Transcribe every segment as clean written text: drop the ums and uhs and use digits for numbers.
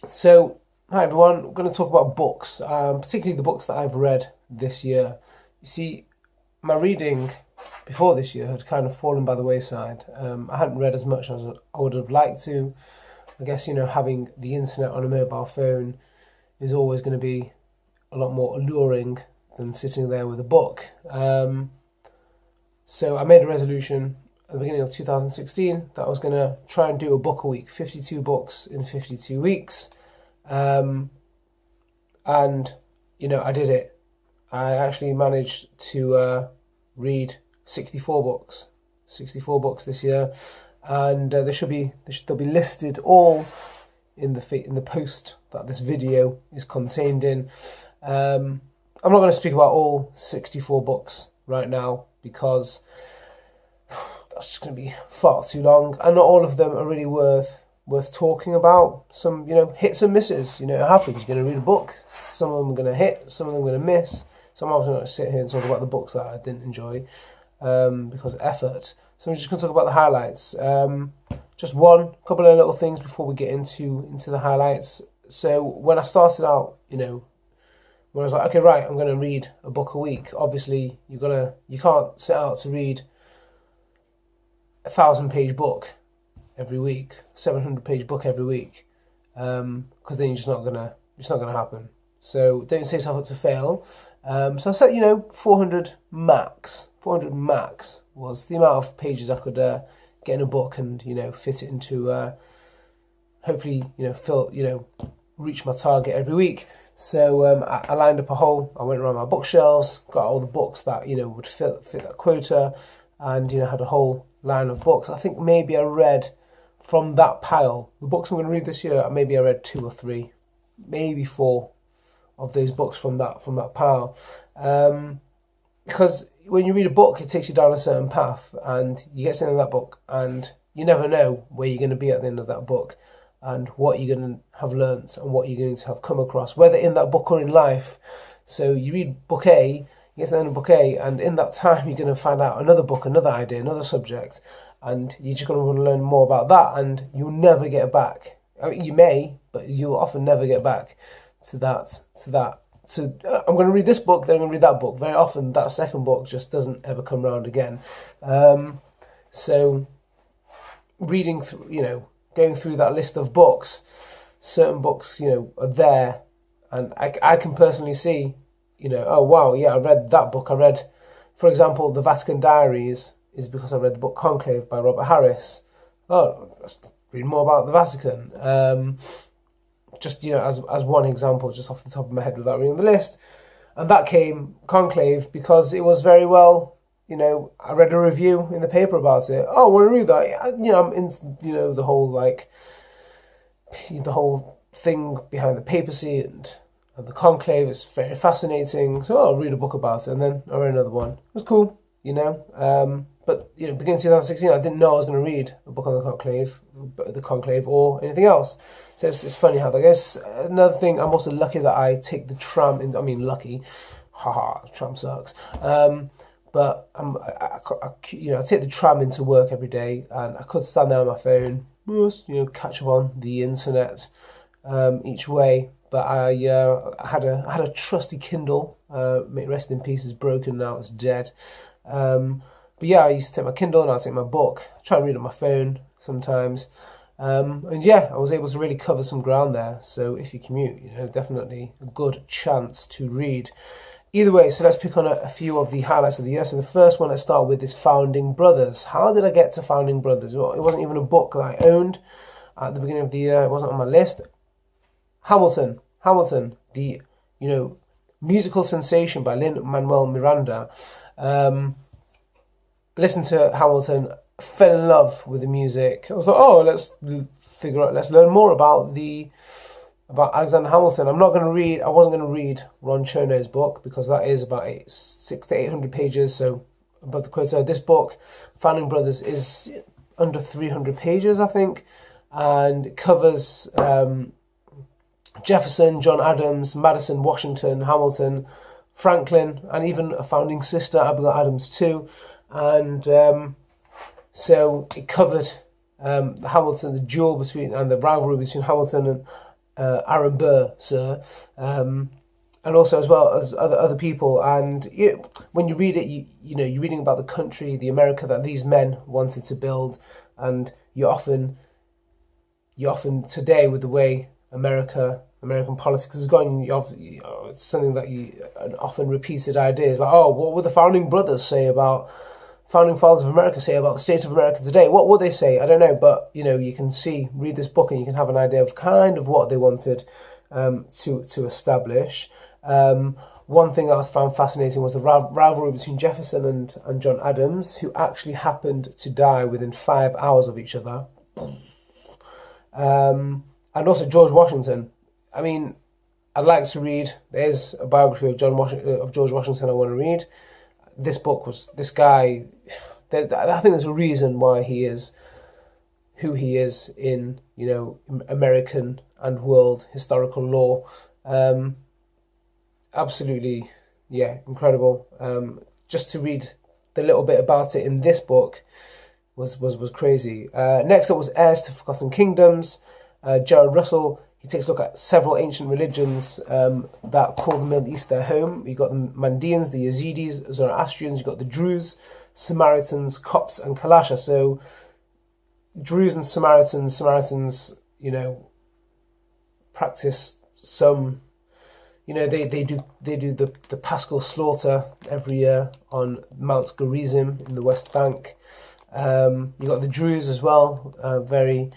So, hi everyone, we're going to talk about books, particularly the books that I've read this year. You see, my reading before this year had kind of fallen by the wayside. I hadn't read as much as I would have liked to. I guess, having the internet on a mobile phone is always going to be a lot more alluring than sitting there with a book. So I made a resolution at the beginning of 2016 that I was going to try and do a book a week, 52 books in 52 weeks. And, I did it. I actually managed to read 64 books this year. And they'll be listed all in the post that this video is contained in. I'm not going to speak about all 64 books right now because that's just going to be far too long, and not all of them are really worth talking about. Some, hits and misses. It happens. You're going to read a book. Some of them are going to hit. Some of them are going to miss. Some of them are going to sit here and talk about the books that I didn't enjoy because of effort. So I'm just going to talk about the highlights. Just one couple of little things before we get into the highlights. So when I started out, when I was like, okay, right, I'm going to read a book a week. Obviously, you can't set out to read a 1,000-page book every week, 700-page book every week, because then it's not gonna happen. So don't set yourself up to fail. So I set 400 max. 400 max was the amount of pages I could get in a book and fit it into. Hopefully reach my target every week. So I lined up a hole. I went around my bookshelves, got all the books that would fit that quota, and had a whole line of books. I think maybe I read from that pile, the books I'm going to read this year, maybe I read 2 or 3, maybe 4 of those books from that pile. Because when you read a book, it takes you down a certain path, and you get something in that book, and you never know where you're going to be at the end of that book, and what you're going to have learnt, and what you're going to have come across, whether in that book or in life. So you read book A, you get to the end of book A, and in that time you're going to find out another book, another idea, another subject, and you're just going to want to learn more about that, and you'll never get back. I mean, you may, but you'll often never get back to that. So I'm going to read this book, then I'm going to read that book. Very often that second book just doesn't ever come around again. So reading through, going through that list of books, certain books, are there, and I can personally see, oh wow, yeah, I read that book. I read, for example, The Vatican Diaries is because I read the book Conclave by Robert Harris. Oh, let's read more about the Vatican. Just, as one example, just off the top of my head without reading the list. And that came, Conclave, because it was very well, I read a review in the paper about it. Oh, I want to read that. I'm in, the whole thing behind the papacy and the conclave is very fascinating. So I'll read a book about it, and then I read another one. It was cool, But beginning of 2016, I didn't know I was going to read a book on the conclave, or anything else. So it's funny how that goes. Another thing, I'm also lucky that I take the tram. Lucky, haha, tram sucks. But I take the tram into work every day, and I could stand there on my phone, catch up on the internet each way. But I had a trusty Kindle. May it rest in peace. It's broken now. It's dead. But yeah, I used to take my Kindle and I'd take my book. I try and read on my phone sometimes. And yeah, I was able to really cover some ground there. So if you commute, definitely a good chance to read. Either way, so let's pick on a few of the highlights of the year. So the first one I start with is Founding Brothers. How did I get to Founding Brothers? Well, it wasn't even a book that I owned at the beginning of the year. It wasn't on my list. Hamilton, the musical sensation by Lin-Manuel Miranda. Listened to Hamilton, fell in love with the music. I was like, oh, let's learn more about Alexander Hamilton. I wasn't going to read Ron Cherno's book because that is about 600 to 800 pages. So, above the quota, this book, Founding Brothers, is under 300 pages, I think, and it covers Jefferson, John Adams, Madison, Washington, Hamilton, Franklin, and even a founding sister, Abigail Adams too. And so it covered the Hamilton, the duel between, and the rivalry between Hamilton Aaron Burr, sir, and also as well as other people. And when you read it, you're reading about the country, the America that these men wanted to build, and you often today with the way American politics has gone, it's something that an often repeated idea is like, oh, what would the founding fathers of America say about the state of America today? What would they say? I don't know, but you can read this book and you can have an idea of kind of what they wanted to establish. One thing that I found fascinating was the rivalry between Jefferson and John Adams, who actually happened to die within 5 hours of each other. And also George Washington. I mean, I'd like to read. There's a biography of George Washington I want to read. This book was this guy. I think there's a reason why he is who he is in American and world historical law. Absolutely, yeah, incredible. Just to read the little bit about it in this book was crazy. Next up was Heirs to Forgotten Kingdoms. Jared Russell, he takes a look at several ancient religions that call the Middle East their home. You've got the Mandeans, the Yazidis, Zoroastrians, you've got the Druze, Samaritans, Copts, and Kalasha. So Druze and Samaritans, practice some, they do the Paschal slaughter every year on Mount Gerizim in the West Bank. You got the Druze as well, very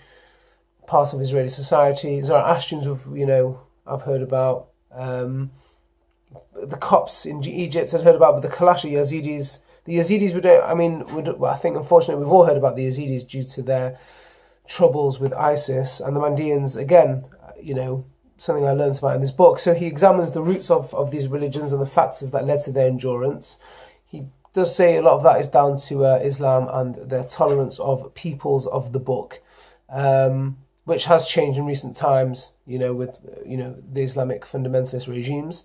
part of Israeli society. Zoroastrians, I've heard about. The Copts in Egypt I'd heard about, but the Kalasha Yazidis, the Yazidis I think unfortunately we've all heard about the Yazidis due to their troubles with ISIS, and the Mandeans, again, something I learned about in this book. So he examines the roots of these religions and the factors that led to their endurance. He does say a lot of that is down to Islam and their tolerance of peoples of the book, which has changed in recent times, with the Islamic fundamentalist regimes.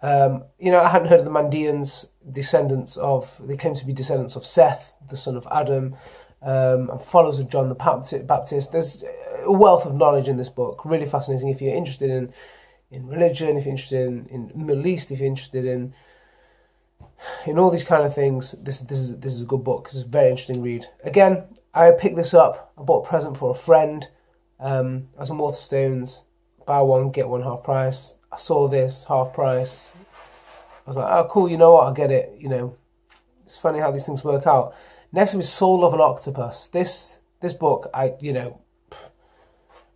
I hadn't heard of the Mandeans, they claim to be descendants of Seth, the son of Adam, and followers of John the Baptist. There's a wealth of knowledge in this book, really fascinating. If you're interested in religion, if you're interested in the Middle East, if you're interested in all these kind of things, this is a good book. This is a very interesting read. Again, I picked this up. I bought a present for a friend. Some Waterstones, buy one get one half price. I saw this half price. I was like, oh cool, you know what? I'll get it. It's funny how these things work out. Next is Soul of an Octopus. This book,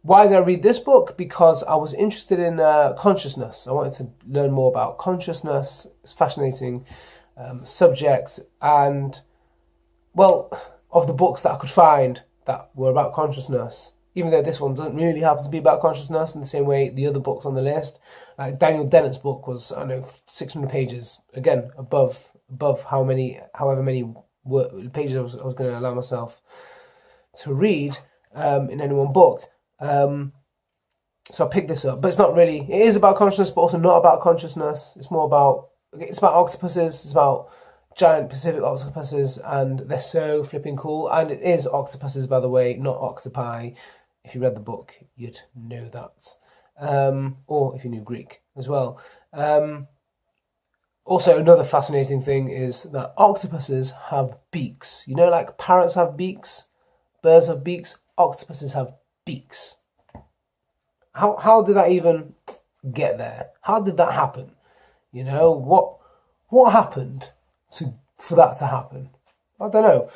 why did I read this book? Because I was interested in consciousness. I wanted to learn more about consciousness. It's a fascinating subject, and of the books that I could find that were about consciousness, even though this one doesn't really happen to be about consciousness in the same way the other books on the list, like Daniel Dennett's book was 600 pages, again above however many pages I was going to allow myself to read in any one book. So I picked this up, but it's not really. It is about consciousness, but also not about consciousness. It's about octopuses. It's about giant Pacific octopuses, and they're so flipping cool. And it is octopuses, by the way, not octopi. If you read the book, you'd know that. Or if you knew Greek as well. Also, another fascinating thing is that octopuses have beaks. Like parrots have beaks, birds have beaks, octopuses have beaks. How did that even get there? How did that happen? What happened for that to happen? I don't know.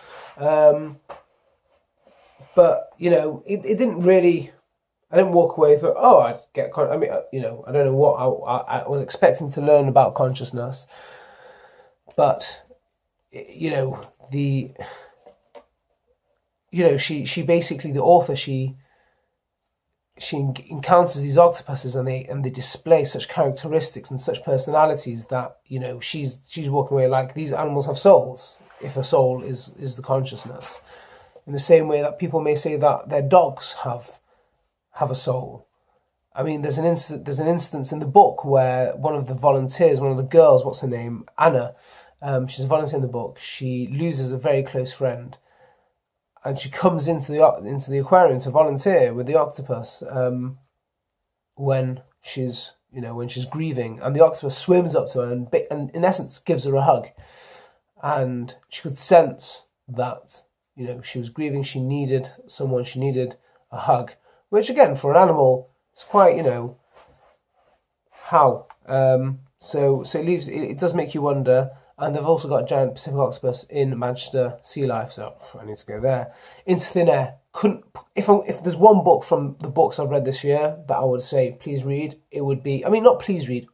But it didn't really. I didn't walk away with, I'd get. I don't know what I was expecting to learn about consciousness, but she basically, the author, she encounters these octopuses and they display such characteristics and such personalities that she's walking away like these animals have souls, if a soul is the consciousness, in the same way that people may say that their dogs have a soul. I mean, there's an instance in the book where one of the volunteers, one of the girls, what's her name, Anna, she's a volunteer in the book. She loses a very close friend, and she comes into the aquarium to volunteer with the octopus. when she's grieving, and the octopus swims up to her and in essence gives her a hug, and she could sense that she was grieving. She needed someone. She needed a hug, which again for an animal is quite how. So it does make you wonder. And they've also got a giant Pacific octopus in Manchester Sea Life, so I need to go there. Into Thin Air. If there's one book from the books I've read this year that I would say please read, it would be, not please read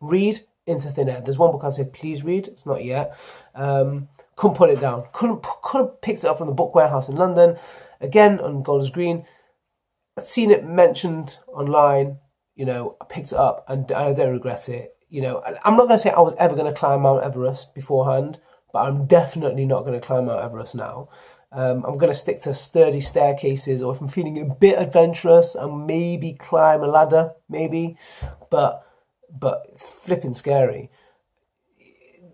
Into Thin Air. There's one book I'd say please read. It's not yet. Couldn't put it down. Couldn't have picked it up from the Book Warehouse in London. Again on Golders Green. I'd seen it mentioned online. I picked it up and I don't regret it. I'm not going to say I was ever going to climb Mount Everest beforehand, but I'm definitely not going to climb Mount Everest now. I'm going to stick to sturdy staircases, or if I'm feeling a bit adventurous, I'll maybe climb a ladder, maybe. But it's flipping scary.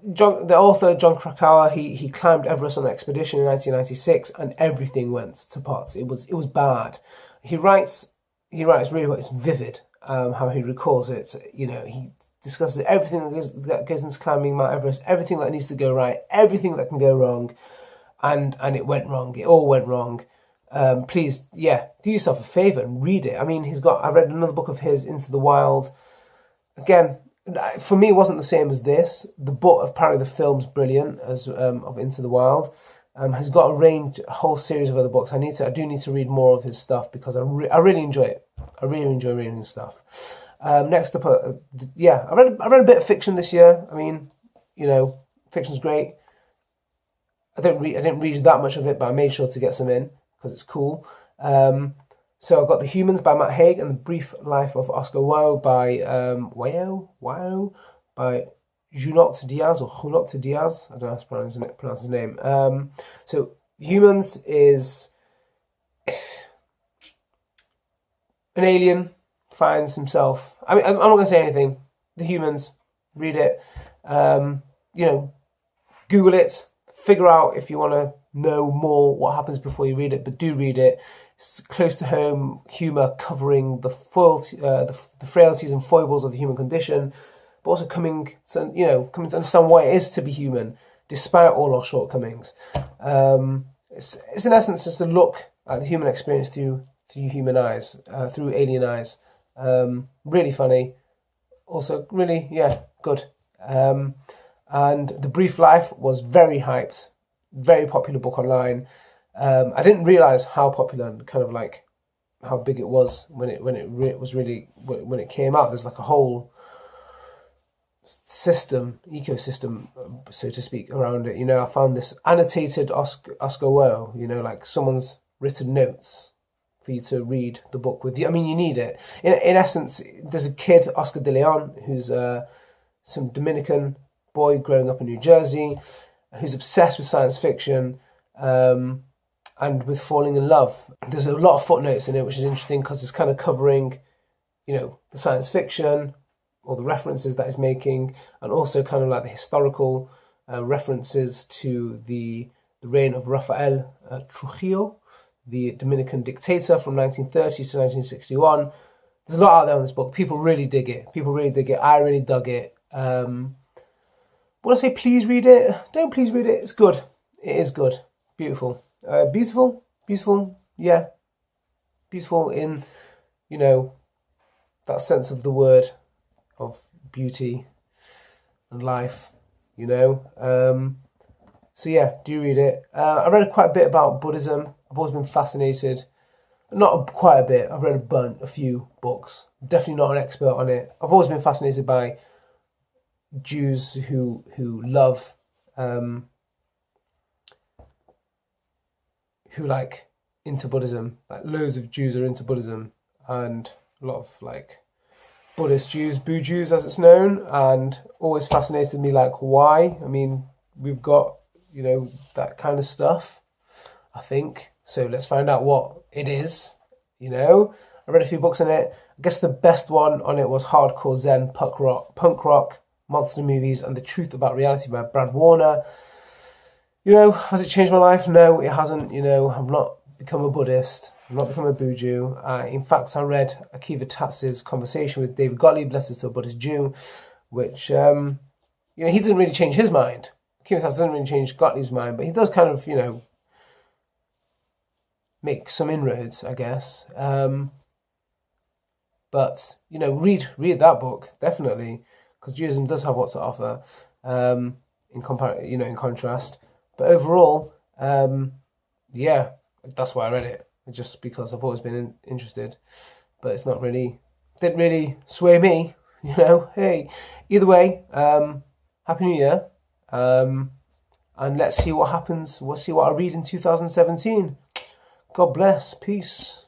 The author, Jon Krakauer, he climbed Everest on an expedition in 1996, and everything went to pots. It was bad. He writes really well. It's vivid how he recalls it. He discusses everything that goes into climbing Mount Everest, everything that needs to go right, everything that can go wrong, and it went wrong. It all went wrong. Please, do yourself a favour and read it. I read another book of his, Into the Wild. Again, for me, it wasn't the same as this. The book, apparently the film's brilliant, as of Into the Wild. Has got a whole series of other books. I do need to read more of his stuff because I really enjoy it. I really enjoy reading his stuff. Next up, I read a bit of fiction this year. Fiction's great. I didn't read that much of it, but I made sure to get some in because it's cool. So I've got The Humans by Matt Haig and The Brief Life of Oscar Wilde by by Junot Diaz or Junot Diaz. I don't know how to pronounce his name. So Humans is an alien finds himself. I'm not going to say anything. The Humans, read it. Google it. Figure out if you want to know more what happens before you read it, but do read it. It's close to home humour covering the frailties and foibles of the human condition, but also coming to understand what it is to be human, despite all our shortcomings. It's in essence just a look at the human experience through human eyes, through alien eyes. Really funny, also really good. And The Brief Life was very hyped, very popular book online. I didn't realise how popular and kind of like how big it was when it came out. There's like a whole ecosystem, so to speak, around it. I found this annotated Oscar Wilde, like someone's written notes for you to read the book with. You need it. In essence, there's a kid, Oscar de Leon, who's some Dominican boy growing up in New Jersey, who's obsessed with science fiction and with falling in love. There's a lot of footnotes in it, which is interesting because it's kind of covering, the science fiction, all the references that it's making, and also kind of like the historical references to the reign of Rafael Trujillo, the Dominican dictator from 1930 to 1961. There's a lot out there in this book. People really dig it. I really dug it. When I say please read it, don't please read it. It's good. It is good. Beautiful. Beautiful. Yeah. Beautiful in, that sense of the word of beauty and life, So do read it. I read quite a bit about Buddhism. I've always been fascinated. Not quite a bit. I've read a few books. Definitely not an expert on it. I've always been fascinated by Jews who love, who like into Buddhism. Like loads of Jews are into Buddhism, and a lot of like Buddhist Jews, Boo Jews as it's known, and always fascinated me like why. We've got, that kind of stuff, I think. So let's find out what it is, I read a few books on it. I guess the best one on it was Hardcore Zen Punk Rock, Monster Movies and the Truth About Reality by Brad Warner. Has it changed my life? No, it hasn't. I've not become a Buddhist. I'm not becoming a Buju. In fact, I read Akiva Tatz's conversation with David Gottlieb, blessed is still but is Jew, which, he doesn't really change his mind. Akiva Tatz doesn't really change Gottlieb's mind, but he does kind of, make some inroads, I guess. But, read that book, definitely, because Judaism does have what to offer, in contrast. But overall, that's why I read it, just because I've always been interested. But it's not really, didn't really sway me, Hey, either way, Happy New Year. And let's see what happens. We'll see what I read in 2017. God bless. Peace.